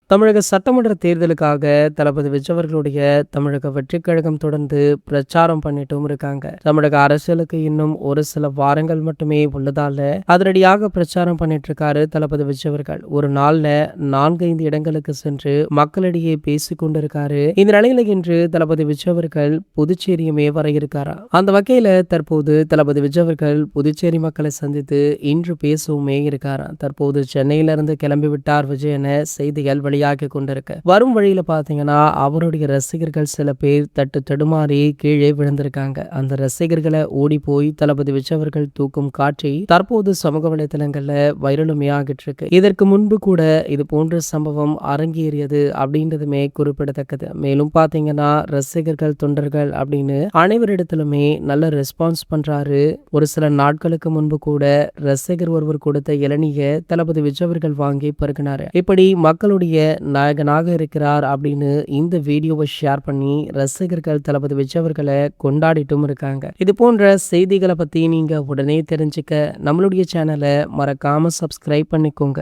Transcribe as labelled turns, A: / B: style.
A: தமிழக சட்டமன்ற தேர்தலுக்காக தளபதி விஜய் அவர்களுடைய தமிழக வெற்றிக் கழகம் தொடர்ந்து பிரச்சாரம் பண்ணிட்டும் இருக்காங்க. தமிழக அரசியலுக்கு இன்னும் ஒரு சில வாரங்கள் மட்டுமே உள்ளதால அதிரடியாக பிரச்சாரம் பண்ணிட்டு இருக்காரு தளபதி விஜய் அவர்கள். ஒரு நாள்ல 4-5 இடங்களுக்கு சென்று மக்களிடையே பேசிக் கொண்டிருக்காரு. இந்த நிலையில இன்று தளபதி விஜய் அவர்கள் புதுச்சேரியுமே வர இருக்காரா. அந்த வகையில தற்போது தளபதி விஜய் அவர்கள் புதுச்சேரி மக்களை சந்தித்து இன்று பேசவுமே இருக்காரா. தற்போது சென்னையிலிருந்து கிளம்பி விட்டார் விஜய் என செய்திகள் வெளியாகி கொண்டிருக்கு. வரும் வழியில பாத்தீங்கன்னா அவருடைய ரசிகர்கள் சில பேர் தட்டு தடுமாறி கீழே விழுந்திருக்காங்க. அந்த ரசிகர்களை ஓடி போய் தளபதி விஜய் அவர்கள் தூக்கும் காட்சி தற்போது சமூக வலைதளங்கள்ல வைரலுமே ஆகிட்டு இருக்கு. இதற்கு முன்பு கூட இது போன்ற சம்பவம் அரங்கேறியது அப்படின்றதுமே குறிப்பிடத்தக்கது. மேலும் பாத்தீங்கன்னா ரசிகர்கள் தொண்டர்கள் அப்படின்னு அனைவரிடத்திலுமே நல்ல ரெஸ்பான்ஸ் பண்றாரு. ஒரு சில நாட்களுக்கு முன்பு கூட ரசிகர் ஒருவர் கொடுத்த இளநிய தளபதி விஜய் அவர்கள் வாங்கி பருகினாரு. இப்படி மக்களுடைய நாயகனாக இருக்கிறார் அப்படின்னு இந்த வீடியோவை ஷேர் பண்ணி ரசிகர்கள் தளபதி விஜய் அவர்களை கொண்டாடிட்டும் இருக்காங்க. இது போன்ற செய்திகளை பத்தி நீங்க உடனே தெரிஞ்சுக்க நம்மளுடைய சேனலை மறக்காம சப்ஸ்கிரைப் பண்ணிக்கோங்க.